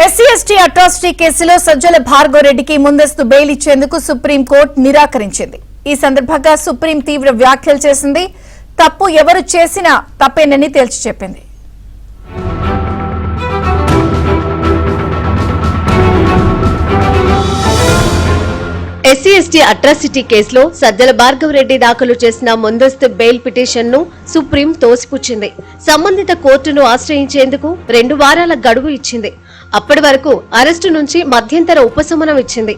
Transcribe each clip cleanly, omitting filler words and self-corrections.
SC ST atrocity కేసులో సజ్జల భార్గవ రెడ్డికి ముందస్తు బెయిల్ ఇచ్చేందుకు సుప్రీంకోర్టు నిరాకరించింది. ఈ సందర్భంగా సుప్రీం తీవ్ర వ్యాఖ్యలు చేసింది. తప్పు ఎవరు చేసినా తప్పేనని తేల్చి చెప్పింది. ఎస్సీ ఎస్టీ అట్రాసిటీ కేసులో సజ్జల భార్గవ రెడ్డి దాఖలు చేసిన ముందస్తు బెయిల్ పిటిషన్ ను సుప్రీం తోసిపుచ్చింది. సంబంధిత కోర్టును ఆశ్రయించేందుకు 2 వారాల గడువు ఇచ్చింది. అప్పటి వరకు అరెస్టు నుంచి మధ్యంతర ఉపశమనం ఇచ్చింది.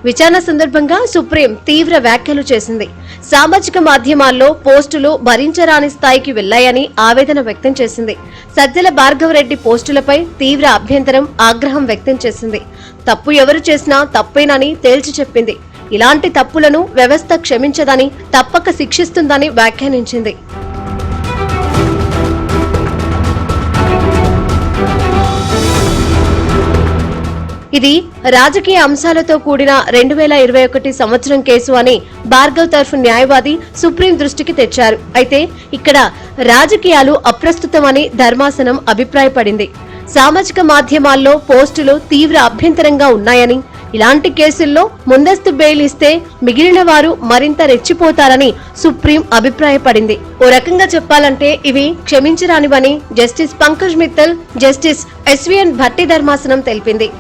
విచారణ సందర్భంగా సుప్రీం తీవ్ర వ్యాఖ్యలు చేసింది. సామాజిక మాధ్యమాల్లో పోస్టులు భరించరాని స్థాయికి వెళ్లాయని ఆవేదన వ్యక్తం చేసింది. సజ్జల భార్గవరెడ్డి పోస్టులపై తీవ్ర అభ్యంతరం, ఆగ్రహం వ్యక్తం చేసింది. తప్పు ఎవరు చేసినా తప్పేనని తేల్చి చెప్పింది. ఇలాంటి తప్పులను వ్యవస్థ క్షమించదని, తప్పక శిక్షిస్తుందని వ్యాఖ్యానించింది. ఇది రాజకీయ అంశాలతో కూడిన 2021 సంవత్సరం కేసు అని భార్గవ్ తరఫు న్యాయవాది సుప్రీం దృష్టికి తెచ్చారు. అయితే ఇక్కడ రాజకీయాలు అప్రస్తుతమని ధర్మాసనం అభిప్రాయపడింది. సామాజిక మాధ్యమాల్లో పోస్టులు తీవ్ర అభ్యంతరంగా ఉన్నాయని, ఇలాంటి కేసుల్లో ముందస్తు బెయిల్ ఇస్తే మిగిలిన వారు మరింత రెచ్చిపోతారని సుప్రీం అభిప్రాయపడింది. ఓ రకంగా చెప్పాలంటే ఇవి క్షమించరానివని justice Pankaj Mittal, justice SVN Bhatti ధర్మాసనం తెలిపింది.